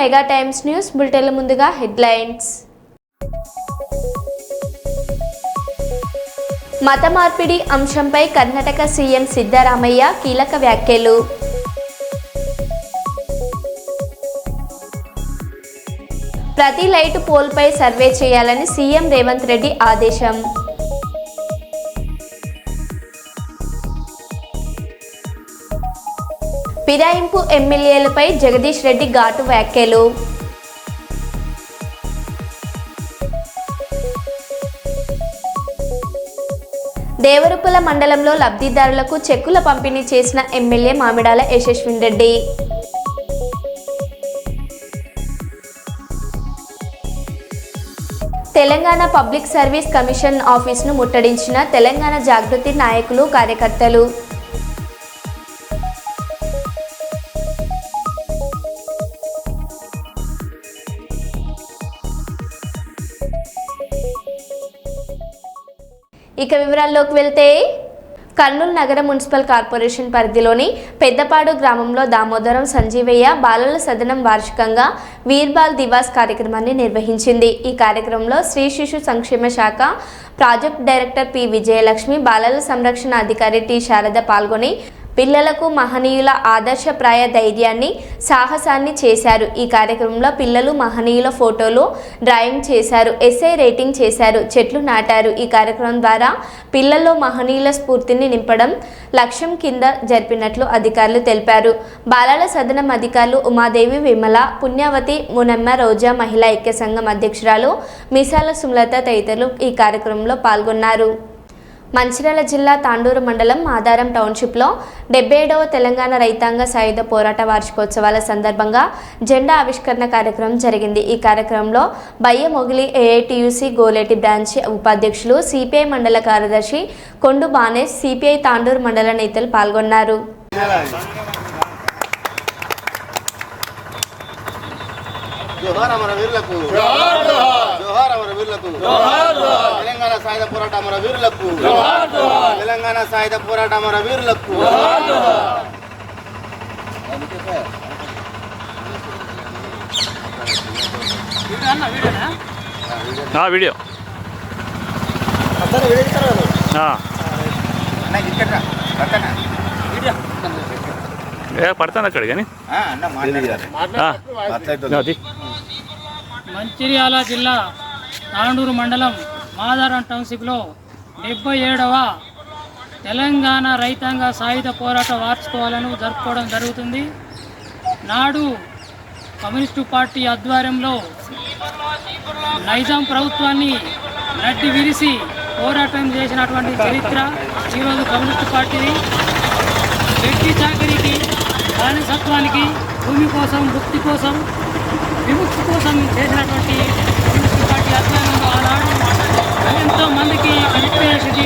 Mega times news బులెటిన్ల ముందుగా headlines. మత మార్పిడి అంశంపై కర్ణాటక సీఎం సిద్ధరామయ్య కీలక వ్యాఖ్యలు. ప్రతి లైట్ పోల్పై సర్వే చేయాలని సీఎం రేవంత్ రెడ్డి ఆదేశం. ఫిరాయింపు ఎమ్మెల్యేలపై జగదీష్ రెడ్డి ఘాటు వ్యాఖ్యలు. దేవరుపల మండలంలో లబ్ధిదారులకు చెక్కుల పంపిణీ చేసిన MLA Mamidala Yashaswin Reddy. Telangana public service commission ఆఫీసును ముట్టడించిన తెలంగాణ జాగృతి నాయకులు, కార్యకర్తలు. ఇక వివరాల్లోకి వెళ్తే, కర్నూలు నగర మున్సిపల్ కార్పొరేషన్ పరిధిలోని పెద్దపాడు గ్రామంలో దామోదరం సంజీవయ్య బాలల సదనం వార్షికంగా వీర్బాల్ దివాస్ కార్యక్రమాన్ని నిర్వహించింది. ఈ కార్యక్రమంలో శ్రీ శిశు సంక్షేమ శాఖ ప్రాజెక్ట్ డైరెక్టర్ పి విజయలక్ష్మి, బాలల సంరక్షణ అధికారి టి శారద పాల్గొని పిల్లలకు మహనీయుల ఆదర్శప్రాయ ధైర్యాన్ని, సాహసాన్ని చేశారు. ఈ కార్యక్రమంలో పిల్లలు మహనీయుల ఫోటోలు డ్రాయింగ్ చేశారు, ఎస్ఐ రైటింగ్ చేశారు, చెట్లు నాటారు. ఈ కార్యక్రమం ద్వారా పిల్లల్లో మహనీయుల స్ఫూర్తిని నింపడం లక్ష్యం కింద జరిపినట్లు అధికారులు తెలిపారు. బాలల సదనం అధికారులు ఉమాదేవి, విమల, పుణ్యవతి, మునమ్మ, రోజా, మహిళా ఐక్య సంఘం అధ్యక్షురాలు మిసాల సుమలత తదితరులు ఈ కార్యక్రమంలో పాల్గొన్నారు. మంచిర్యాల జిల్లా తాండూరు మండలం ఆదారం టౌన్షిప్లో 77వ తెలంగాణ రైతాంగ సాయుధ పోరాట వార్షికోత్సవాల సందర్భంగా జెండా ఆవిష్కరణ కార్యక్రమం జరిగింది. ఈ కార్యక్రమంలో బయ్య మొగిలి ఏఐటియుసి గోలేటి బ్రాంచ్ ఉపాధ్యక్షులు, సిపిఐ మండల కార్యదర్శి కొండు బానేష్, సిపిఐ తాండూరు మండల నేతలు పాల్గొన్నారు. జోహార్ అమర వీరులకు, జోహార్ జోహార్, జోహార్ అమర వీరులకు, జోహార్ జోహార్, తెలంగాణ సాయుధ పోరాట అమర వీరులకు, జోహార్ జోహార్, తెలంగాణ సాయుధ పోరాట అమర వీరులకు, జోహార్ జోహార్. వీడియో పడతాను అక్కడ కానీ. మంచిర్యాల జిల్లా తాండూరు మండలం మాదారం టౌన్షిప్లో 77వ తెలంగాణ రైతాంగ సాయుధ పోరాట వార్షికోత్సవాలను జరుపుకోవడం జరుగుతుంది. నాడు కమ్యూనిస్టు పార్టీ ఆధ్వర్యంలో నైజాం ప్రభుత్వాన్ని నడ్డి విరిసి పోరాటం చేసినటువంటి చరిత్ర ఈరోజు కమ్యూనిస్టు పార్టీని. వ్యక్తి చాకరికి, బానిసత్వానికి, భూమి కోసం, ముక్తి కోసం, విముక్తి కోసం చేసినటువంటి కమ్యూనిస్ట్ పార్టీ ఆధ్వర్యంలో ఆనాడు ఎంతో మందికి విముక్తి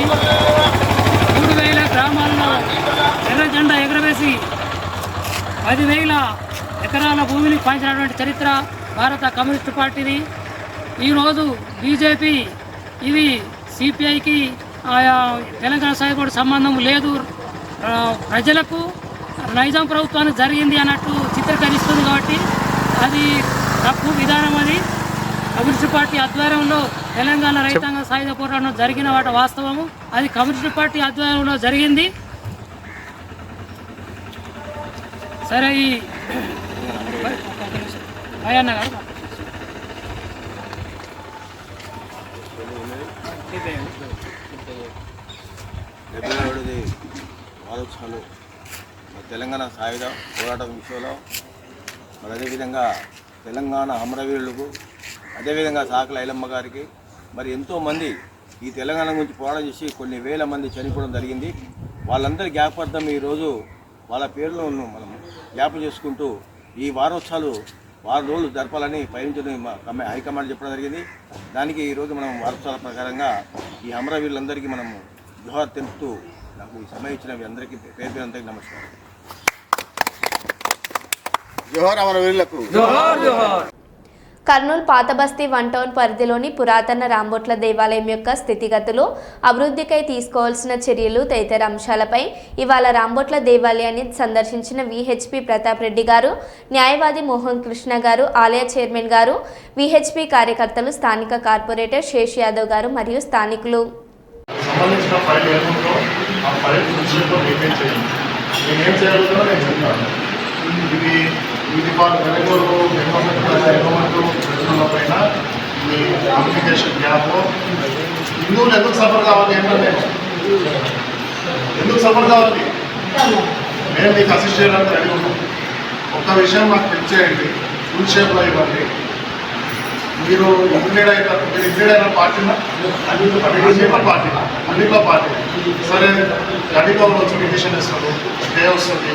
3,000 గ్రామాల్లో ఎర్ర జెండా ఎగరవేసి 10,000 ఎకరాల భూమిని పంచినటువంటి చరిత్ర భారత కమ్యూనిస్టు పార్టీది. ఈరోజు బీజేపీ ఇవి సిపిఐకి తెలంగాణ సాయుధ సంబంధం లేదు, ప్రజలకు నైజాం ప్రభుత్వానికి జరిగింది అన్నట్టు చిత్రీకరిస్తుంది. కాబట్టి అది తప్పు విధానం. అది కమ్యూనిస్టు పార్టీ ఆధ్వర్యంలో తెలంగాణ రైతాంగ సాయుధ పోరాటం జరిగిన వాటి వాస్తవము. అది కమ్యూనిస్టు పార్టీ ఆధ్వర్యంలో జరిగింది. సరే, ఈ భయన్న గారు వారోత్సవాలు తెలంగాణ సాయుధ పోరాటం విషయంలో, మరి అదేవిధంగా తెలంగాణ అమరవీరులకు, అదేవిధంగా సాకల ఐలమ్మ గారికి, మరి ఎంతోమంది ఈ తెలంగాణ గురించి పోరాటం చేసి కొన్ని వేల మంది చనిపోవడం జరిగింది. వాళ్ళందరి జ్ఞాపకార్థం ఈరోజు వాళ్ళ పేర్లను మనం జ్ఞాపకం చేసుకుంటూ ఈ వారోత్సవాలు 6 రోజులు జరపాలని పయనించడం హైకమాండ్ చెప్పడం జరిగింది. దానికి ఈరోజు మనం వారోత్సవాల ప్రకారంగా ఈ అమరవీరులందరికీ మనము జోహార్ తెలుపుతూ నాకు ఈ సమయం ఇచ్చిన మీ అందరికీ పేరుపేరందరికీ నమస్కారం. జోహార్ అమరవీరులకు, జోహార్ జోహార్. కర్నూలు పాతబస్తీ వన్ టౌన్ పరిధిలోని పురాతన రాంబొట్ల దేవాలయం యొక్క స్థితిగతులు, అభివృద్ధికై తీసుకోవాల్సిన చర్యలు తదితర అంశాలపై ఇవాళ రాంబొట్ల దేవాలయాన్ని సందర్శించిన విహెచ్పి ప్రతాప్ రెడ్డి గారు, న్యాయవాది మోహన్ కృష్ణ గారు, ఆలయ చైర్మన్ గారు, విహెచ్పి కార్యకర్తలు, స్థానిక కార్పొరేటర్ శేష్ యాదవ్ గారు మరియు స్థానికులు. సంబంధించిన ఫైల్ ఏముందో ఆ ఫైల్ ఫుల్షీట్లో మెయింటైన్ చేయండి. నేను ఏం చేయగలుగుతానో నేను చెప్తాను. ఇది వాళ్ళ వెనకలు ఎన్నోమెంటు ప్రజల పైన ఈ కమ్యూనికేషన్ గ్యాప్ హిందువులు ఎందుకు సఫర్ కావాలి ఏంటంటే ఎందుకు సఫర్ కావాలి మేము మీకు అసిస్ట్ చేయడానికి రెడీ ఉన్నాం. ఒక్క విషయం మాకు తెలిసేయండి, ఫుల్ షేప్లో ఇవ్వండి. మీరు ఇంక్లూడ్ అయిన పార్టీనా అన్నింటిలో పార్టీ సరే గడిలో వచ్చి పిటిషన్ ఇస్తారు, స్టే వస్తుంది,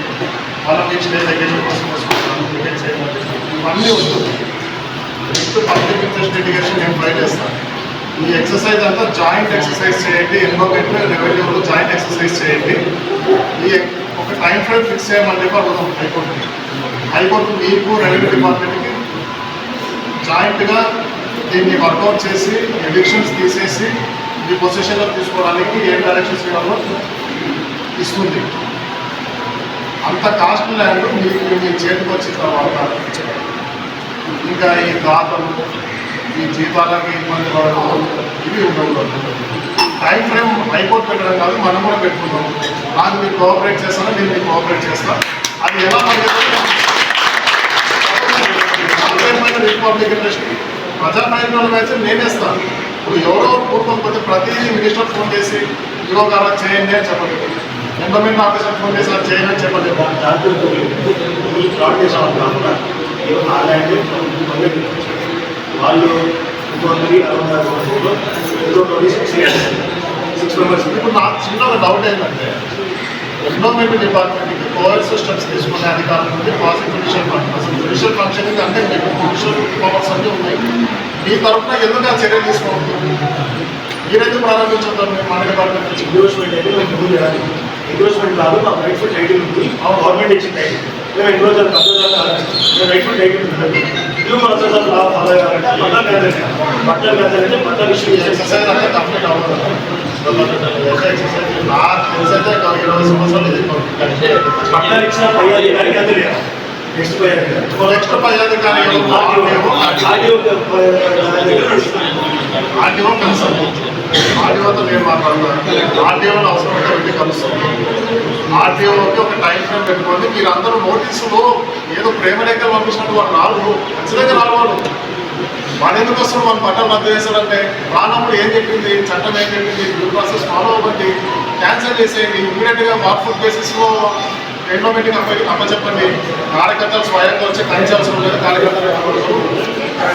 మనం ఈ స్టే దగ్గర కోసం వస్తున్నాను, క్రికెట్ చేయమని ఇవన్నీ వస్తుంది. నెక్స్ట్ పబ్లిక్ ఇంట్రెస్ట్ లిటిగేషన్ నేను ఫైల్ చేస్తాను. ఈ ఎక్సర్సైజ్ అంతా జాయింట్ ఎక్సర్సైజ్ చేయండి, ఎన్విరాన్మెంట్ రెవెన్యూలో జాయింట్ ఎక్సర్సైజ్ చేయండి. ఈ ఒక టైం ఫ్రేమ్ ఫిక్స్ చేయమని చెప్పి అడుగుతాం హైకోర్టు మీకు రెవెన్యూ డిపార్ట్మెంట్కి జాయింట్గా దీన్ని వర్కౌట్ చేసి ఎవిక్షన్స్ తీసేసి మీ పొజిషన్లో తీసుకోవడానికి ఏం డైరెక్షన్స్ ఇవ్వాలో ఇస్తుంది. అంత కాస్ట్ ల్యాండ్ మీకు మీ చేతికి వచ్చిన తర్వాత ఇంకా ఈ దాతలు, ఈ జీతాలకి ఇబ్బంది పడడం ఇవి ఉండకూడదు. టైం ఫ్రేమ్ హైకోర్టు పెట్టడం కాదు, మనం కూడా పెట్టుకుంటాం. నాకు మీరు కోఆపరేట్ చేస్తానో నేను మీకు కోఆపరేట్ చేస్తాను. అది ఎలా రిపబ్లిక్ ఇంట్రెస్ట్ ప్రజా ప్రయోజనాలు అయితే నేనేస్తాను. ఇప్పుడు ఎవరెవరు కూర్చోకపోతే ప్రతి మినిస్టర్ ఫోన్ చేసి ఇరో గారు చేయండి అని చెప్పలేదు, ఎండోమెంట్ ఆఫీసర్ ఫోన్ చేసి అది చేయండి అని చెప్పలేదు. ఫ్రాడ్ చేసామని కాకుండా ఆ ల్యాండ్ వాళ్ళు 6 మెంబర్స్. ఇప్పుడు నాకు చిన్న డౌట్ ఏంటంటే ఎండోమెంట్ డిపార్ట్మెంట్కి కోఆర్డినేషన్ స్టెప్స్ తీసుకునే అధికారం ఉంది ప్రాసిక్యూషన్ ఫంక్షన్. అసలు జ్యుడిషియల్ ఫంక్షన్కి అంటే మీకు జ్యుడిషియల్ పవర్స్ అన్నీ ఉన్నాయి. మీ తరఫున ఎందుకు ఆ చర్యలు తీసుకోవాలి? మీరెందుకు ప్రారంభించుతారు? మేము మన డిపార్ట్మెంట్ నుంచి ఎంక్రోచ్మెంట్ అయితే మేము ముందు చేయాలి. ఎంక్రోచ్మెంట్ కాదు, మాకు రైట్ఫుల్ టైటిల్ ఉంది. గవర్నమెంట్ ఇచ్చిన టైటిల్ మేము ఎంక్రోచర్ మేము రైట్ఫుల్ టైటిల్ ఉంటుంది. ఇల్లు ప్రొసెసర్ ఫాలో అయ్యాలంటే పట్టాలు కాదంటే పట్టాలు ఇష్యూ చేసే ఎక్సర్సైజ్ అంటే కంప్లీట్ అవ్వదు. ఎక్సర్సైజ్ నాకు తెలిసైతే 20 సంవత్సరాలు ఇది పట్టాలు ఇచ్చిన పై అధికారికి అది లేదు. నెక్స్ట్ పై అధికారి నెక్స్ట్ పై అధికారి ఆర్టీఓ కన్సల్ట్ ఆర్టీఓతో నేను మాట్లాడతాను. ఆర్టీఓని అవసరం ఉంటే వెళ్ళి కలుస్తాను. ఆర్టీఓకి ఒక టైం ఫ్రేమ్ పెట్టుకోండి. మీరు అందరూ నోటీసులు ఏదో ప్రేమ లెక్కలు పంపించినట్టు వాళ్ళు రాదు, ఖచ్చితంగా రావాలి. వాడు ఎందుకు వస్తాడు? వాళ్ళు పట్టాలు రద్దు చేశారంటే రానప్పుడు ఏం చెప్పింది చట్టం, ఏం చెప్పింది డ్యూ ప్రాసెస్ ఫాలో అవ్వండి, క్యాన్సిల్ చేసేయండి. ఇమీడియట్గా వాట్ఫుడ్ బేసిస్లో ఎండోమెంట్కి అప్పచెప్పండి. కార్యకర్తలు స్వయంగా వచ్చి కంచాల్సిన లేదు, కార్యకర్తలు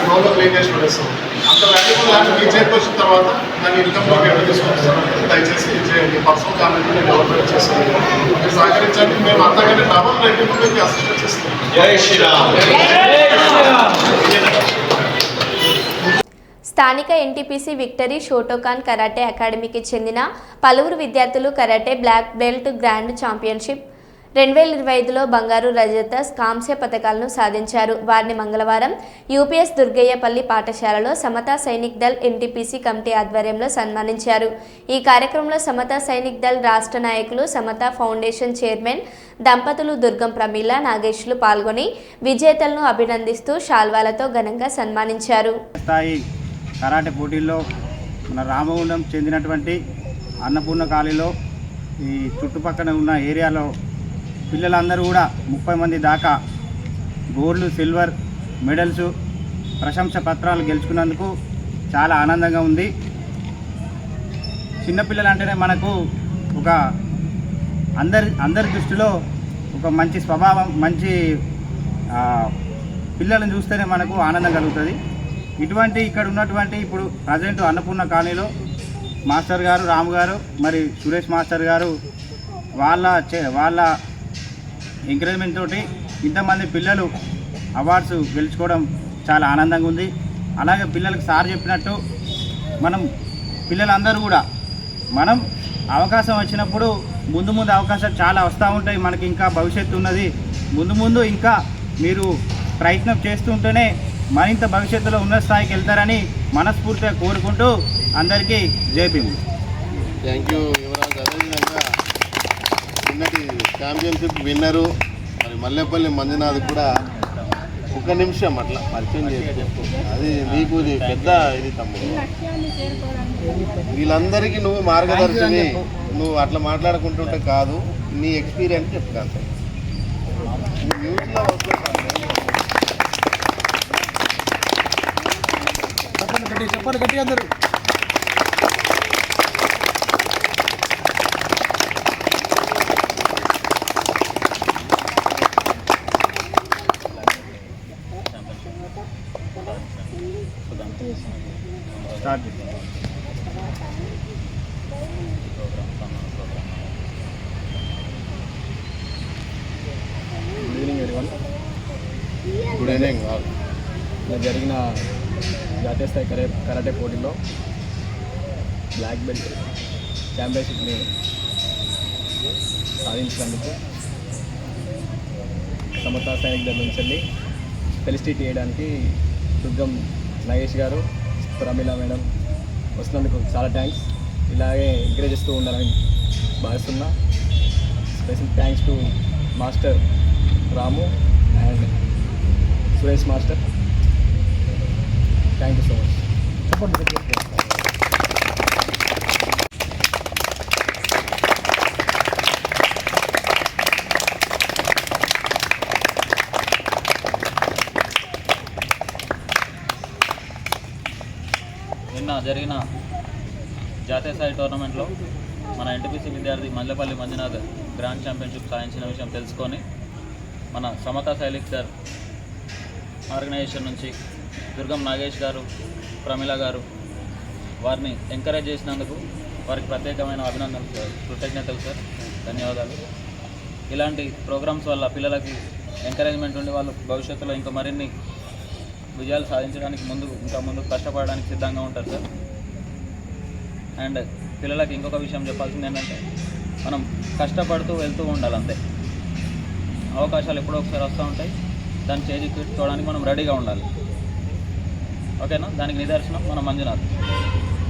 రోడ్లో క్లీన్ చేసి పడేస్తాం. అంత వాల్యుబుల్ ల్యాండ్ మీ చేతికి వచ్చిన తర్వాత దాన్ని ఇన్కమ్లోకి ఎట్లా తీసుకొస్తాను దయచేసి చేయండి. పర్సనల్ కామెంట్ నేను డెవలప్మెంట్ చేస్తాను. మీరు సహకరించండి. మేము అంతకంటే డబల్ రేటింగ్ మీకు అసిస్టెంట్ చేస్తాం. జై శ్రీరామ్. స్థానిక ఎన్టీపీసీ విక్టరీ షోటోకాన్ కరాటే అకాడమీకి చెందిన పలువురు విద్యార్థులు karate black belt grand championship 2025లో బంగారు, రజత, కాంస్య పథకాలను సాధించారు. వారిని మంగళవారం యూపీఎస్ దుర్గయ్యపల్లి పాఠశాలలో సమతా సైనిక్ దళ్ ఎన్టీపీసీ కమిటీ ఆధ్వర్యంలో సన్మానించారు. ఈ కార్యక్రమంలో సమతా సైనిక్ దళ్ రాష్ట్ర నాయకులు, సమతా ఫౌండేషన్ చైర్మన్ దంపతులు దుర్గం ప్రమీల, నాగేష్లు పాల్గొని విజేతలను అభినందిస్తూ శాల్వాలతో ఘనంగా సన్మానించారు. స్థాయి కరాటే పోటీల్లో మన రామగుండం చెందినటువంటి అన్నపూర్ణ కాలనీలో ఈ చుట్టుపక్కల ఉన్న ఏరియాలో పిల్లలందరూ కూడా 30 మంది దాకా గోల్డ్, సిల్వర్ మెడల్స్, ప్రశంస పత్రాలు గెలుచుకున్నందుకు చాలా ఆనందంగా ఉంది. చిన్నపిల్లలు అంటేనే మనకు ఒక అందరి దృష్టిలో ఒక మంచి స్వభావం, మంచి పిల్లలను చూస్తేనే మనకు ఆనందం కలుగుతుంది. ఇటువంటి ఇక్కడ ఉన్నటువంటి ఇప్పుడు ప్రజెంట్ అన్నపూర్ణ కాలనీలో మాస్టర్ గారు, రాము గారు, మరి సురేష్ మాస్టర్ గారు వాళ్ళ ఎంకరేజ్మెంట్ తోటి ఇంతమంది పిల్లలు అవార్డ్స్ గెలుచుకోవడం చాలా ఆనందంగా ఉంది. అలాగే పిల్లలకు సార్ చెప్పినట్టు మనం పిల్లలందరూ కూడా మనం అవకాశం వచ్చినప్పుడు ముందు అవకాశాలు చాలా వస్తూ ఉంటాయి. మనకి ఇంకా భవిష్యత్తు ఉన్నది. ముందు ఇంకా మీరు ప్రయత్నం చేస్తుంటేనే మరింత భవిష్యత్తులో ఉన్నత స్థాయికి వెళ్తారని మనస్ఫూర్తిగా కోరుకుంటూ అందరికీ జై భీమ్. Thank you Yuvraj. అదేవిధంగా నిన్నటి ఛాంపియన్షిప్ విన్నరు మరి మల్లెపల్లి మంజునాథ్ కూడా ఒక నిమిషం అట్లా పరిచయం చేసి చెప్పు. అది నీకు ఇది పెద్ద ఇది తమ్ముడు, వీళ్ళందరికీ నువ్వు మార్గదర్శిని. నువ్వు అట్లా మాట్లాడుకుంటుంటే కాదు, నీ ఎక్స్పీరియన్స్ చెప్తాను. న్యూస్లో చెప్పండి గట్టి అందరూ. Start. Good evening everyone. Good evening. జరిగిన జాతీయ స్థాయి కరాటే పోటీలో బ్లాక్ బెల్ట్ ఛాంపియన్షిప్ని సాధించినందుకు సమతా సైనిక్ దగ్గర నుంచి వెళ్ళి ఫెలిసిటేట్ చేయడానికి దుర్గం నాగేష్ గారు, ప్రమీల మేడం వస్తున్నందుకు చాలా థ్యాంక్స్. ఇలాగే ఎంకరేజ్ చేస్తూ ఉండాలని భావిస్తున్నా. Special thanks to master Ramu and Suresh master. Thank you so much. నిన్న జరిగిన జాతీయ స్థాయి టోర్నమెంట్లో మన ఎన్టీపీసీ విద్యార్థి మల్లెపల్లి మంజునాథ్ గ్రాండ్ ఛాంపియన్షిప్ సాధించిన విషయం తెలుసుకొని మన సమతా సైనిక్ సార్ ఆర్గనైజేషన్ నుంచి దుర్గం నాగేష్ గారు, ప్రమీల గారు వారిని ఎంకరేజ్ చేసినందుకు వారికి ప్రత్యేకమైన అభినందనలు సార్, కృతజ్ఞతలు సార్, ధన్యవాదాలు. ఇలాంటి ప్రోగ్రామ్స్ వల్ల పిల్లలకి ఎంకరేజ్మెంట్ ఉండి వాళ్ళు భవిష్యత్తులో ఇంకా మరిన్ని విజయాలు సాధించడానికి ఇంకా ముందు కష్టపడడానికి సిద్ధంగా ఉంటారు సార్. అండ్ పిల్లలకి ఇంకొక విషయం చెప్పాల్సింది ఏంటంటే మనం కష్టపడుతూ వెళ్తూ ఉండాలి అంతే. అవకాశాలు ఎప్పుడో ఒకసారి వస్తూ ఉంటాయి, దాన్ని చేజిక్కించుకోవడానికి మనం రెడీగా ఉండాలి. ఓకేనా? దానికి నిదర్శనం మన మంజునాథ్.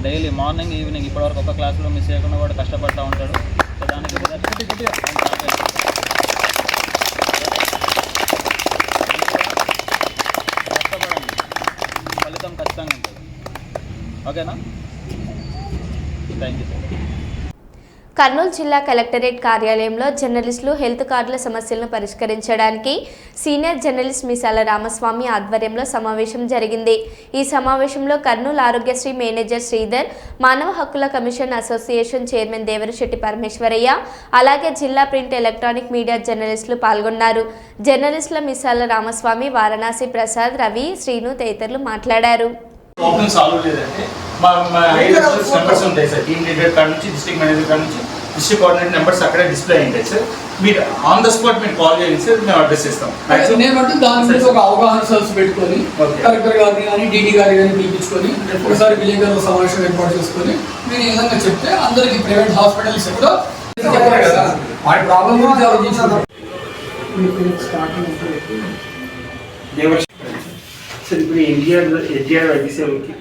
డైలీ మార్నింగ్ ఈవినింగ్ ఇప్పటివరకు ఒక క్లాసులో మిస్ చేయకుండా కూడా కష్టపడుతూ ఉంటాడు. సో దానికి కష్టపడండి, ఫలితం ఖచ్చితంగా ఉంటుంది. ఓకేనా? Thank you sir. కర్నూలు జిల్లా కలెక్టరేట్ కార్యాలయంలో జర్నలిస్టులు హెల్త్ కార్డుల సమస్యలను పరిష్కరించడానికి సీనియర్ జర్నలిస్ట్ మిసాల రామస్వామి ఆధ్వర్యంలో సమావేశం జరిగింది. ఈ సమావేశంలో కర్నూలు ఆరోగ్యశ్రీ మేనేజర్ శ్రీధర్, మానవ హక్కుల commission association chairman Devarasetti Parameswaraiah, అలాగే జిల్లా ప్రింట్ ఎలక్ట్రానిక్ మీడియా జర్నలిస్టులు పాల్గొన్నారు. జర్నలిస్టుల మిసాల రామస్వామి, వారణాసి ప్రసాద్, రవి, శ్రీను తదితరులు మాట్లాడారు. ప్రాబ్లం సాల్వ్ లేదంటే మా నెంబర్స్ ఉంటాయి సార్. టీమ్ లీడర్ కాడ నుంచి డిస్ట్రిక్ట్ మేనేజర్ కాడ నుంచి డిస్ట్రిక్ట్ కోఆర్డినేటర్ నెంబర్స్ అక్కడే డిస్ప్లే ఉంటాయి సార్. మీరు ఆన్ ద స్పాట్ మీరు కాల్ చేయండి సార్, మేము అడ్రస్ చేస్తాం. నేనంటే దాని మీద ఒక అవగాహన సదస్సు పెట్టుకొని కలెక్టర్ గారిని కానీ డీడీ గారిని కానీ పిలిపించుకొని ఒకసారి విలేకరుల సమావేశం ఏర్పాటు చేసుకొని నేను ఈ విధంగా చెప్తే అందరికి ప్రైవేట్ హాస్పిటల్స్ కూడా చెప్పారు కదా వాటి ప్రాబ్లం గురించి ఆలోచించారు. సార్ ఇప్పుడు ఎన్టీఆర్ వైద్య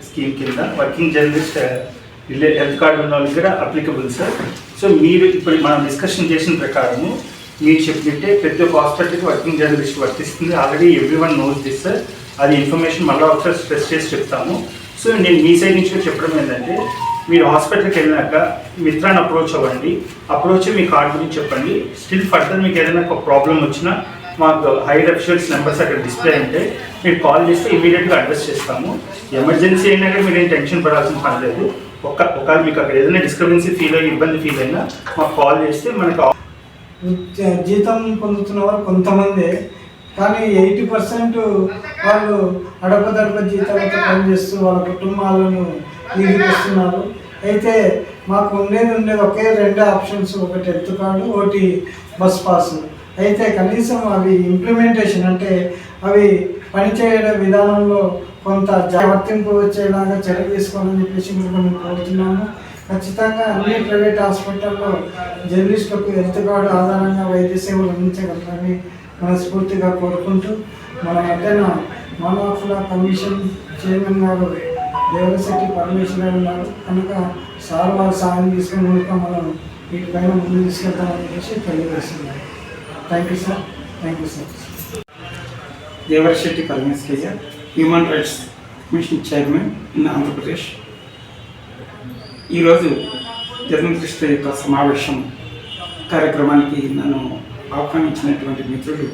స్కీమ్ కింద వర్కింగ్ జర్నలిస్ట్ హెల్త్ కార్డు ఉన్న వాళ్ళకి కూడా అప్లికబుల్ సార్. సో మీరు ఇప్పుడు మనం డిస్కషన్ చేసిన ప్రకారము మీరు చెప్పినట్టే ప్రతి ఒక్క హాస్పిటల్కి వర్కింగ్ జర్నలిస్ట్ వర్తిస్తుంది. Already everyone knows this sir. అది ఇన్ఫర్మేషన్ మళ్ళీ ఒకసారి స్ట్రెస్ చేసి చెప్తాము. సో నేను మీ సైడ్ నుంచి చెప్పడం ఏంటంటే మీరు హాస్పిటల్కి వెళ్ళినాక మిత్రాన్ని అప్రోచ్ అవ్వండి. అప్రోచ్ మీ కార్డు గురించి చెప్పండి. స్టిల్ ఫర్దర్ మీకు ఏదైనా ఒక ప్రాబ్లం వచ్చినా మాకు హైర్ అఫీషియల్స్ నెంబర్స్ అక్కడ డిస్ప్లే ఉంటే మీరు కాల్ చేస్తే ఇమీడియట్గా అడ్రస్ చేస్తాము. ఎమర్జెన్సీ అయినా కూడా మీరు ఏం టెన్షన్ పడాల్సిన పని లేదు. ఒకవేళ మీకు అక్కడ ఏదైనా డిస్టర్బెన్స్ ఫీల్ అయ్యి ఇబ్బంది ఫీల్ అయినా మాకు కాల్ చేస్తే మనకు జీతం పొందుతున్న వారు కొంతమంది, కానీ 80% వాళ్ళు అడపదడప జీతాలతో పనిచేస్తూ వాళ్ళ కుటుంబాలను ఈగిస్తున్నారు. అయితే మాకు ఉండేది ఒకే 2 ఆప్షన్స్, ఒకటి హెల్త్ కార్డు, ఒకటి బస్ పాస్. అయితే కనీసం అవి ఇంప్లిమెంటేషన్ అంటే అవి పనిచేయడం విధానంలో కొంత వర్తింపు వచ్చేలాగా చర్య తీసుకోవాలని చెప్పేసి మేము కోరుతున్నాము. ఖచ్చితంగా అన్ని ప్రైవేట్ హాస్పిటల్లో జర్నలిస్టులకు హెల్త్ కార్డు ఆధారంగా వైద్య సేవలు అందించగలరని మనస్ఫూర్తిగా కోరుకుంటూ మన మధ్యన మానవ కమిషన్ చైర్మన్ గారు దేవశెట్టి పరమేశ్వర ఉన్నారు కనుక సార్ వారి సాయం తీసుకుని కనుక మనం వీటిపైన ముందు తీసుకెళ్తామని చెప్పేసి తెలియజేస్తున్నాను. Thank you sir. Thank you sir. Devasetti Parameswaraiah, human rights commission chairman in Andhra Pradesh. ఈరోజు జర్నలిస్టుల యొక్క సమావేశం కార్యక్రమానికి నన్ను ఆహ్వానించినటువంటి మిత్రులు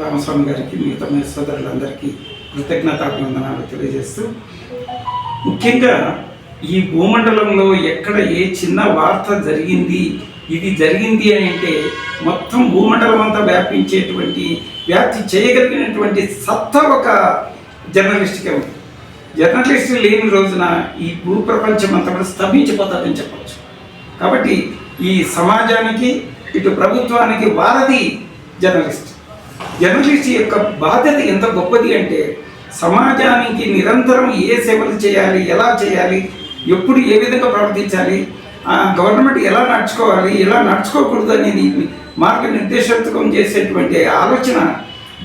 రామస్వామి గారికి, మిగతా సోదరులందరికీ కృతజ్ఞతాభివందనాలు తెలియజేస్తూ, ముఖ్యంగా ఈ భూమండలంలో ఎక్కడ ఏ చిన్న వార్త జరిగింది, ఇది జరిగింది అని అంటే మొత్తం భూమండలం అంతా వ్యాప్తి చేయగలిగినటువంటి సత్తా ఒక జర్నలిస్ట్కే ఉంది. జర్నలిస్ట్ లేని రోజున ఈ భూప్రపంచం అంతా కూడా స్తంభించిపోతుందని చెప్పవచ్చు. కాబట్టి ఈ సమాజానికి, ఇటు ప్రభుత్వానికి వారధి జర్నలిస్ట్. జర్నలిస్ట్ యొక్క బాధ్యత ఎంత గొప్పది అంటే సమాజానికి నిరంతరం ఏ సేవలు చేయాలి, ఎలా చేయాలి, ఎప్పుడు ఏ విధంగా ప్రవర్తించాలి, గవర్నమెంట్ ఎలా నడుచుకోవాలి, ఎలా నడుచుకోకూడదు అనేది మార్గనిర్దేశకం చేసేటువంటి ఆలోచన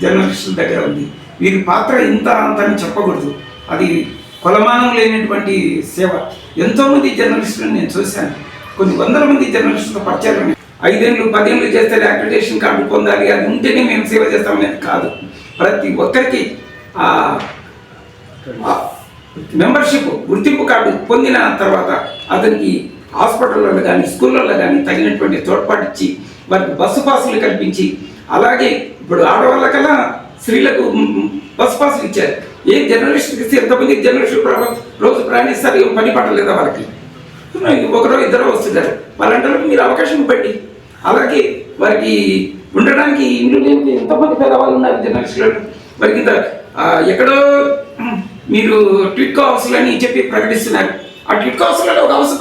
జర్నలిస్టుల దగ్గర ఉంది. వీరి పాత్ర ఇంత అంత అని చెప్పకూడదు. అది కొలమానం లేనటువంటి సేవ. ఎంతోమంది జర్నలిస్టులను నేను చూశాను. కొన్ని వందల మంది జర్నలిస్టులతో పరిచయం. 5 ఏళ్ళు 10 ఏళ్ళు చేస్తే అక్రిడిటేషన్ కార్డు పొందాలి, అది ఉంటేనే మేము సేవ చేస్తామనేది కాదు. ప్రతి ఒక్కరికి మెంబర్షిప్ గుర్తింపు కార్డు పొందిన తర్వాత అతనికి హాస్పిటల్లో కానీ స్కూళ్ళల్లో కానీ తగినటువంటి తోడ్పాటు ఇచ్చి వారికి బస్సు పాసులు కల్పించి, అలాగే ఇప్పుడు ఆడవాళ్ళకల్లా స్త్రీలకు బస్సు పాసులు ఇచ్చారు. ఏ జర్నలిస్ట్కి ఇస్తే ఎంతమంది జర్నలిస్టులు రోజు ప్రయాణిస్తారు, ఏం పని పట్టలేదా వాళ్ళకి? ఒకరో ఇద్దరు వస్తున్నారు. వాళ్ళంటే మీరు అవకాశం ఇవ్వండి. అలాగే వారికి ఉండడానికి ఇల్లు లేని ఎంతమంది పేదవాళ్ళు ఉన్నారు జర్నలిస్టులు. వారికి ఎక్కడో మీరు ట్విట్ హౌస్లు అని చెప్పి ప్రకటిస్తున్నారు. ఆ ట్విట్ హౌస్లలో ఒక హౌస్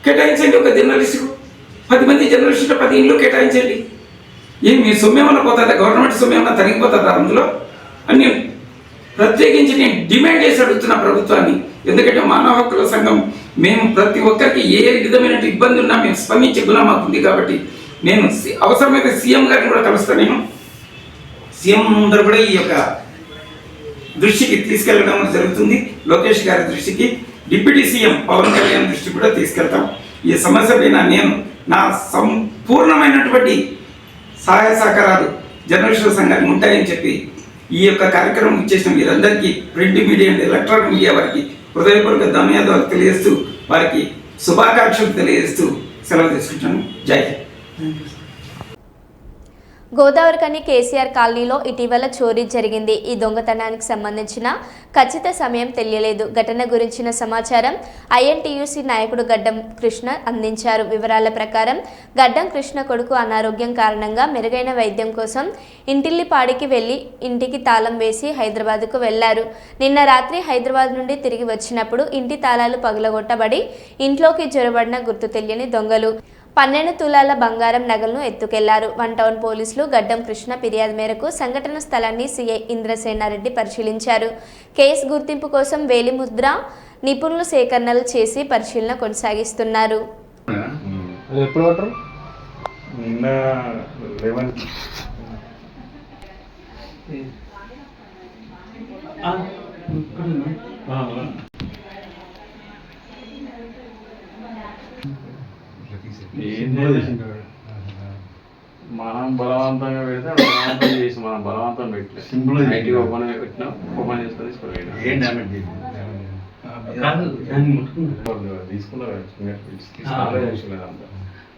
కేటాయించండి. ఒక జర్నలిస్టుకు 10 మంది జర్నలిస్టులు 10 ఇళ్ళు కేటాయించండి. ఏం మీ సొమ్మేమన్నా పోతుందా? గవర్నమెంట్ సొమ్మేమన్నా తరిగిపోతుందా అందులో? అని ప్రత్యేకించి నేను డిమాండ్ చేసి అడుగుతున్నా ప్రభుత్వాన్ని. ఎందుకంటే మానవ హక్కుల సంఘం మేము ప్రతి ఒక్కరికి ఏ విధమైన ఇబ్బంది ఉన్నా మేము స్పందించే గుణం మాకుంది. కాబట్టి నేను అవసరమైతే సీఎం గారిని కూడా కలుస్తాను. నేను సీఎం ముందర కూడా ఈ యొక్క దృష్టికి తీసుకెళ్ళడం జరుగుతుంది. లోకేష్ గారి దృష్టికి, డిప్యూటీ సీఎం పవన్ కళ్యాణ్ దృష్టికి కూడా తీసుకెళ్తాం. ఈ సమస్య పైన నేను నా సంపూర్ణమైనటువంటి సహాయ సహకారాలు జర్నలిస్టుల సంఘానికి ఉంటాయని చెప్పి ఈ యొక్క కార్యక్రమం ఇచ్చేసిన మీరందరికీ, print media and electronic media వారికి హృదయపూర్వక ధన్యవాదాలు తెలియజేస్తూ, వారికి శుభాకాంక్షలు తెలియజేస్తూ సెలవు తీసుకుంటాను. జై హింద్. గోదావరికని కేసీఆర్ కాలనీలో ఇటీవల చోరీ జరిగింది. ఈ దొంగతనానికి సంబంధించిన ఖచ్చిత సమయం తెలియలేదు. ఘటన గురించిన సమాచారం ఐఎన్టీయూసీ నాయకుడు గడ్డం కృష్ణ అందించారు. వివరాల ప్రకారం గడ్డం కృష్ణ కొడుకు అనారోగ్యం కారణంగా మెరుగైన వైద్యం కోసం ఇంటిల్లిపాడికి వెళ్లి ఇంటికి తాళం వేసి హైదరాబాద్కు వెళ్లారు. నిన్న రాత్రి హైదరాబాద్ నుండి తిరిగి వచ్చినప్పుడు ఇంటి తాళాలు పగలగొట్టబడి ఇంట్లోకి జొరబడిన గుర్తు తెలియని దొంగలు 12 తులాల బంగారం నగలను ఎత్తుకెళ్లారు. 1 టౌన్ పోలీసులు గడ్డం కృష్ణ ఫిర్యాదు మేరకు సంఘటన స్థలాన్ని సిఐ ఇంద్రసేనారెడ్డి పరిశీలించారు. కేసు గుర్తింపు కోసం వేలిముద్ర నిపుణులు సేకరణలు చేసి పరిశీలన కొనసాగిస్తున్నారు. మనం బలవంతంగా పెడితే బలవంతం చేసి మనం బలవంతం పెట్టలేదు. సింపుల్ ఓపెన్ పెట్టినాం, ఓపెన్ చేసుకొని తీసుకున్నారు.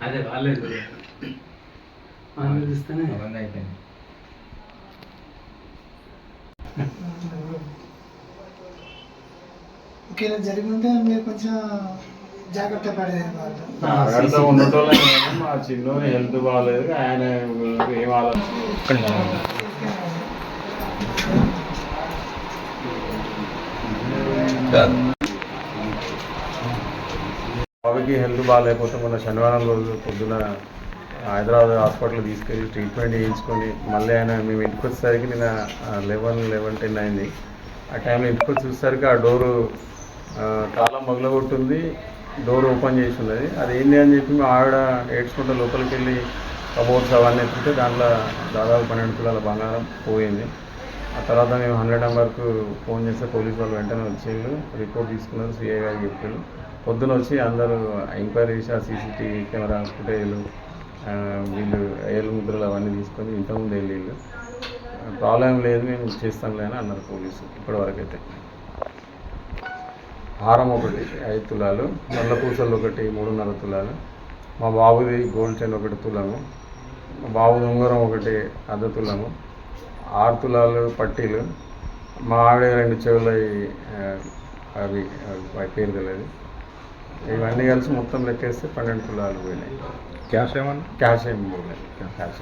అదే రాలేదు ఓకేనా జరిగింటే మీరు కొంచెం జాగ్రత్త పడేది. జాగ్రత్త ఉండటం మా చిన్నోని హెల్త్ బాగాలేదు, ఆయన ఏం బాబుకి హెల్త్ బాగాలేకపోతే మొన్న శనివారం రోజు పొద్దున హైదరాబాద్ హాస్పిటల్ తీసుకెళ్ళి ట్రీట్మెంట్ చేయించుకొని మళ్ళీ ఆయన మేము ఇంటికి వచ్చేసరికి నిన్న 11:10 అయింది. ఆ టైంలో ఇంటికి వచ్చి చూసేసరికి ఆ డోరు తాళం పగలగొట్టుంది, డోర్ ఓపెన్ చేసి ఉన్నది. అది ఏంటి అని చెప్పి మా ఆవిడ ఏడ్చుకుంటూ లోపలికి వెళ్ళి కబోర్డ్స్ అవన్నీ ఎత్తుంటే దాంట్లో దాదాపు 12 తులాల బంగారం పోయింది. ఆ తర్వాత మేము 100 నెంబర్కు ఫోన్ చేస్తే పోలీసు వాళ్ళు వెంటనే వచ్చేళ్ళు, రిపోర్ట్ తీసుకున్నారు. సిఐ గారు చెప్పారు. పొద్దున వచ్చి అందరూ ఎంక్వైరీ చేసి ఆ సీసీటీవీ కెమెరా ఫుటేజ్లు వీళ్ళు ఏళ్ళు ముద్రలు అవన్నీ తీసుకొని ఇంతకుముందు వెళ్ళిళ్ళు. ప్రాబ్లం లేదు, మేము చేస్తాంలే అని అన్నారు పోలీసు. ఇప్పటివరకు అయితే హారం ఒకటి 5 తులాలు, నల్ల పూసలు ఒకటి 3.5 తులాలు, మా బాబుది గోల్డ్ చైన్ 1 తులము, మా బాబు ఉంగరం ఒకటి 1/2 తులము, 6 తులాలు పట్టీలు, మా ఆవిడ 2 చెవులు అవి పేరు తెలియదు. ఇవన్నీ కలిసి మొత్తం లెక్కేస్తే 12 తులాలు పోయినాయి. క్యాష్ ఏమి పోలేదు. క్యాష్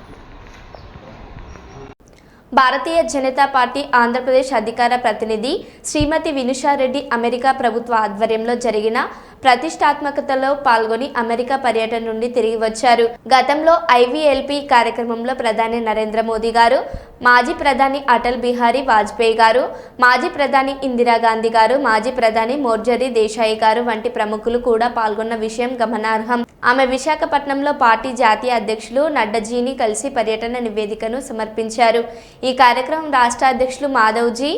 భారతీయ జనతా పార్టీ ఆంధ్రప్రదేశ్ అధికార ప్రతినిధి శ్రీమతి వినుషారెడ్డి అమెరికా ప్రభుత్వ ఆధ్వర్యంలో జరిగిన ప్రతిష్టాత్మకతలో పాల్గొని అమెరికా పర్యటన నుండి తిరిగి వచ్చారు. గతంలో ఐవీఎల్పీ కార్యక్రమంలో ప్రధాని నరేంద్ర మోదీ గారు, మాజీ ప్రధాని అటల్ బిహారీ వాజ్పేయి గారు, మాజీ ప్రధాని ఇందిరాగాంధీ గారు, మాజీ ప్రధాని మోర్జరీ దేశాయి గారు వంటి ప్రముఖులు కూడా పాల్గొన్న విషయం గమనార్హం. ఆమె విశాఖపట్నంలో పార్టీ జాతీయ అధ్యక్షులు నడ్డాజీని కలిసి పర్యటన నివేదికను సమర్పించారు. ఈ కార్యక్రమం రాష్ట్ర అధ్యక్షులు మాధవ్జీ,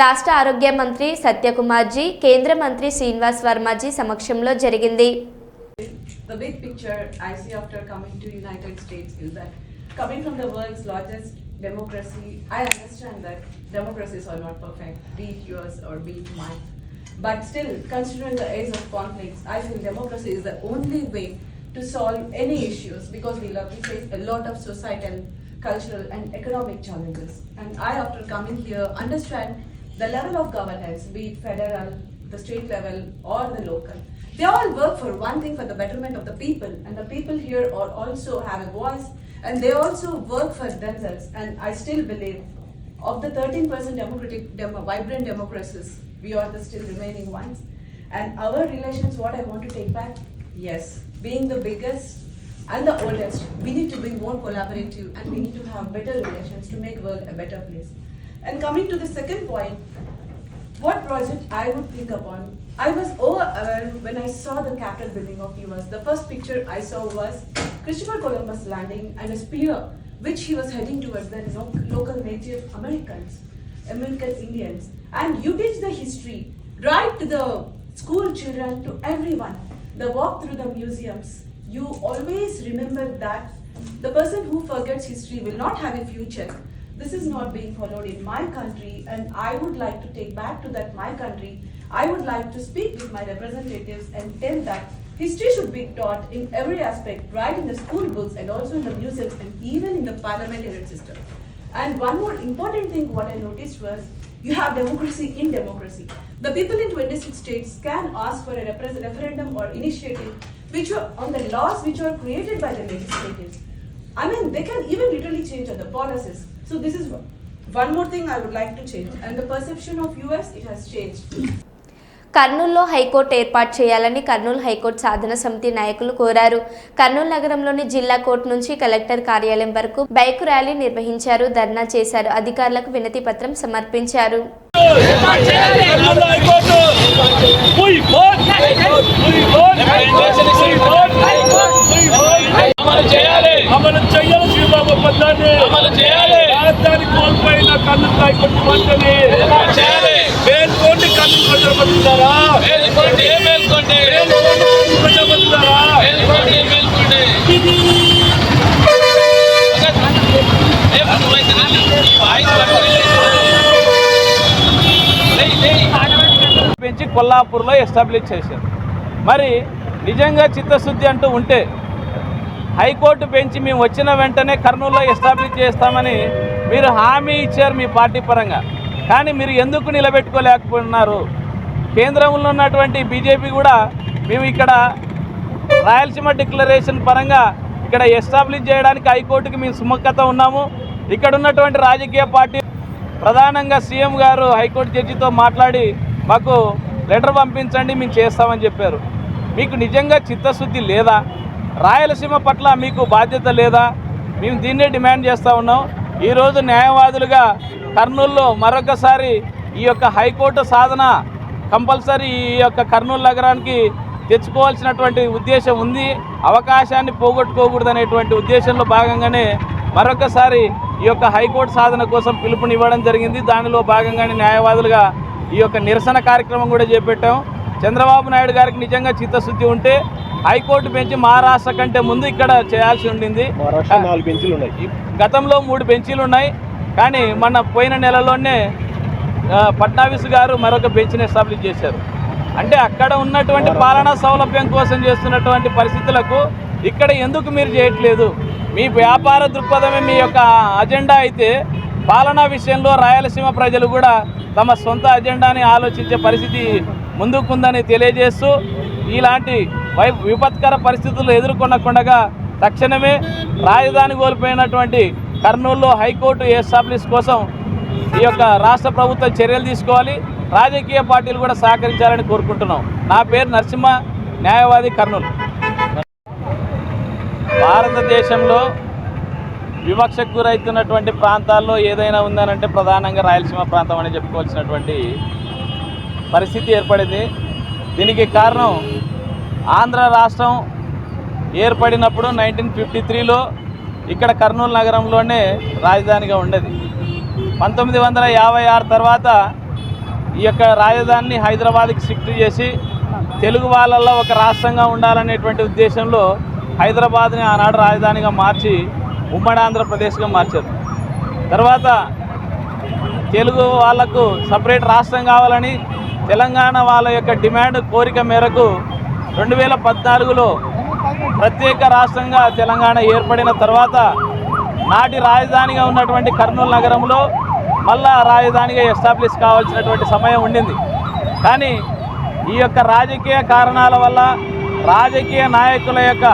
రాష్ట్ర ఆరోగ్య మంత్రి సత్యకుమార్జీ, కేంద్ర మంత్రి శ్రీనివాస్ వర్మజీ సమక్షంలో జరిగింది. The big picture I see after coming to United States is that coming from the world's largest democracy, I understand that democracies are not perfect, be it yours or be it mine. But still, considering the age of conflicts, I feel democracy is the only way to solve any issues because we face a lot of societal, cultural and economic challenges. And I, after coming here, understand the level of governance, be it federal, the state level or the local. They all work for one thing, for the betterment of the people, and the people here are also have a voice and they also work for themselves. And I still believe of the 13% democratic, vibrant democracies, we are the still remaining ones. And our relations, what I want to take back, yes, being the biggest and the oldest, we need to be more collaborative and we need to have better relations to make world a better place. And coming to the second point, what project I would think upon, I was overaware when I saw the Capitol building of US. The first picture I saw was Christopher Columbus landing and a spear which he was heading towards the local Native American Indians. And you teach the history right to the school children, to everyone. The walk through the museums, you always remember that the person who forgets history will not have a future. This is not being followed in my country, and I would like to take back to that my country. I would like to speak with my representatives and tell that history should be taught in every aspect, right in the school books and also in the museums and even in the parliamentary system. And one more important thing what I noticed was, you have democracy in democracy. The people in 26 states can ask for a referendum or initiative which are on the laws which are created by the legislators. I mean, they can even literally change the policies. So this is one more thing I would like to change. And the perception of US, it has changed. కర్నూలులో high court ఏర్పాటు చేయాలని Kurnool high court సాధన సమితి నాయకులు కోరారు. కర్నూలు నగరంలోని జిల్లా court నుంచి collector కార్యాలయం వరకు బైక్ ర్యాలీ నిర్వహించారు, ధర్నా చేశారు, అధికారులకు వినతి పత్రం సమర్పించారు. కోల్పోయిన కర్నూలు హైకోర్టు వెంటనే మేల్కోండి, కర్నూలు ప్రజలు బతుకుతారా? ప్రజలు బతుకుతారా? పెంచి కొల్లాపూర్లో ఎస్టాబ్లిష్ చేశారు. మరి నిజంగా చిత్తశుద్ధి అంటూ ఉంటే హైకోర్టు బెంచ్ మేము వచ్చిన వెంటనే కర్నూలులో ఎస్టాబ్లిష్ చేస్తామని మీరు హామీ ఇచ్చారు మీ పార్టీ పరంగా. కానీ మీరు ఎందుకు నిలబెట్టుకోలేకపోతున్నారు? కేంద్రంలో ఉన్నటువంటి బీజేపీ కూడా మేము ఇక్కడ రాయలసీమ డిక్లరేషన్ పరంగా ఇక్కడ ఎస్టాబ్లిష్ చేయడానికి హైకోర్టుకి మేము సుముఖత ఉన్నాము. ఇక్కడ ఉన్నటువంటి రాజకీయ పార్టీ ప్రధానంగా సీఎం గారు హైకోర్టు జడ్జితో మాట్లాడి మాకు లెటర్ పంపించండి, మేము చేస్తామని చెప్పారు. మీకు నిజంగా చిత్తశుద్ధి లేదా? రాయలసీమ పట్ల మీకు బాధ్యత లేదా? మేము దీన్నే డిమాండ్ చేస్తూ ఉన్నాం. ఈరోజు న్యాయవాదులుగా కర్నూలులో మరొకసారి ఈ యొక్క హైకోర్టు సాధన కంపల్సరీ ఈ యొక్క కర్నూలు నగరానికి తెచ్చుకోవాల్సినటువంటి ఉద్దేశం ఉంది. అవకాశాన్ని పోగొట్టుకోకూడదనేటువంటి ఉద్దేశంలో భాగంగానే మరొకసారి ఈ యొక్క హైకోర్టు సాధన కోసం పిలుపునివ్వడం జరిగింది. దానిలో భాగంగానే న్యాయవాదులుగా ఈ యొక్క నిరసన కార్యక్రమం కూడా చేపట్టాం. చంద్రబాబు నాయుడు గారికి నిజంగా చిత్తశుద్ధి ఉంటే హైకోర్టు బెంచ్ మహారాష్ట్ర కంటే ముందు ఇక్కడ చేయాల్సి ఉండింది. గతంలో 3 బెంచీలు ఉన్నాయి, కానీ మన పోయిన నెలలోనే ఫడ్నవీస్ గారు మరొక బెంచ్ని ఎస్టాబ్లిష్ చేశారు. అంటే అక్కడ ఉన్నటువంటి పాలనా సౌలభ్యం కోసం చేస్తున్నటువంటి పరిస్థితులకు ఇక్కడ ఎందుకు మీరు చేయట్లేదు? మీ వ్యాపార దృక్పథమే మీ యొక్క అజెండా అయితే పాలనా విషయంలో రాయలసీమ ప్రజలు కూడా తమ సొంత అజెండాని ఆలోచించే పరిస్థితి ముందుకుందని తెలియజేస్తూ ఇలాంటి విపత్కర పరిస్థితులు ఎదుర్కొనకుండా తక్షణమే రాజధాని కోల్పోయినటువంటి కర్నూలులో హైకోర్టు ఎస్టాబ్లిష్ కోసం ఈ యొక్క రాష్ట్ర ప్రభుత్వం చర్యలు తీసుకోవాలి. రాజకీయ పార్టీలు కూడా సహకరించాలని కోరుకుంటున్నాం. నా పేరు నరసింహ, న్యాయవాది, కర్నూలు. భారతదేశంలో వివక్షకు గురవుతున్నటువంటి ప్రాంతాల్లో ఏదైనా ఉందనంటే ప్రధానంగా రాయలసీమ ప్రాంతం అని చెప్పుకోవాల్సినటువంటి పరిస్థితి ఏర్పడింది. దీనికి కారణం ఆంధ్ర రాష్ట్రం ఏర్పడినప్పుడు 1953లో ఇక్కడ కర్నూలు నగరంలోనే రాజధానిగా ఉండేది. 1956 తర్వాత ఈ యొక్క రాజధానిని హైదరాబాద్కి షిఫ్ట్ చేసి తెలుగు వాళ్ళల్లో ఒక రాష్ట్రంగా ఉండాలనేటువంటి ఉద్దేశంలో హైదరాబాద్ని ఆనాడు రాజధానిగా మార్చి ఉమ్మడి ఆంధ్రప్రదేశ్గా మార్చారు. తర్వాత తెలుగు వాళ్లకు సపరేట్ రాష్ట్రం కావాలని తెలంగాణ వాళ్ళ యొక్క డిమాండ్ కోరిక మేరకు 2014లో ప్రత్యేక రాష్ట్రంగా తెలంగాణ ఏర్పడిన తర్వాత నాటి రాజధానిగా ఉన్నటువంటి కర్నూలు నగరంలో మళ్ళా రాజధానిగా ఎస్టాబ్లిష్ కావాల్సినటువంటి సమయం ఉండింది. కానీ ఈ యొక్క రాజకీయ కారణాల వల్ల, రాజకీయ నాయకుల యొక్క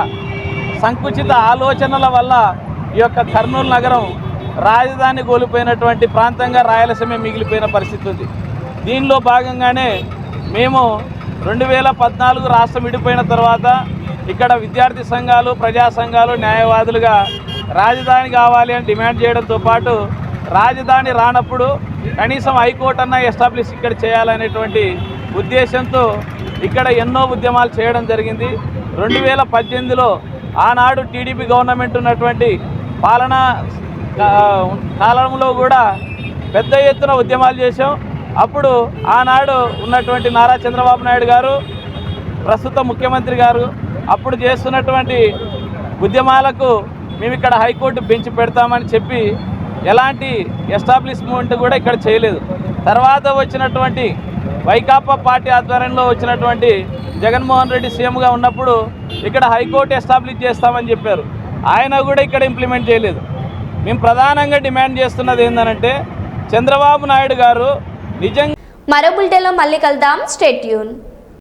సంకుచిత ఆలోచనల వల్ల ఈ యొక్క కర్నూలు నగరం రాజధాని కోల్పోయినటువంటి ప్రాంతంగా రాయలసీమ మిగిలిపోయిన పరిస్థితి ఉంది. దీనిలో భాగంగానే మేము 2014 రాష్ట్రం విడిపోయిన తర్వాత ఇక్కడ విద్యార్థి సంఘాలు, ప్రజా సంఘాలు, న్యాయవాదులుగా రాజధాని కావాలి అని డిమాండ్ చేయడంతో పాటు రాజధాని రానప్పుడు కనీసం హైకోర్టు అన్న ఎస్టాబ్లిష్ ఇక్కడ చేయాలనేటువంటి ఉద్దేశంతో ఇక్కడ ఎన్నో ఉద్యమాలు చేయడం జరిగింది. 2018లో ఆనాడు టీడీపీ గవర్నమెంట్ ఉన్నటువంటి పాలనా కాలంలో కూడా పెద్ద ఎత్తున ఉద్యమాలు చేశాం. అప్పుడు ఆనాడు ఉన్నటువంటి నారా చంద్రబాబు నాయుడు గారు, ప్రస్తుత ముఖ్యమంత్రి గారు అప్పుడు చేస్తున్నటువంటి ఉద్యమాలకు మేము ఇక్కడ హైకోర్టు బెంచ్ పెడతామని చెప్పి ఎలాంటి ఎస్టాబ్లిష్మెంట్ కూడా ఇక్కడ చేయలేదు. తర్వాత వచ్చినటువంటి వైకాపా పార్టీ ఆధ్వర్యంలో వచ్చినటువంటి జగన్మోహన్ రెడ్డి సీఎంగా ఉన్నప్పుడు ఇక్కడ హైకోర్టు ఎస్టాబ్లిష్ చేస్తామని చెప్పారు. ఆయన కూడా ఇక్కడ ఇంప్లిమెంట్ చేయలేదు. మేము ప్రధానంగా డిమాండ్ చేస్తున్నది ఏంటంటే చంద్రబాబు నాయుడు గారు నిజంగా. మరో బులెటిన్లో మళ్ళీ కలుద్దాం. Stay tune.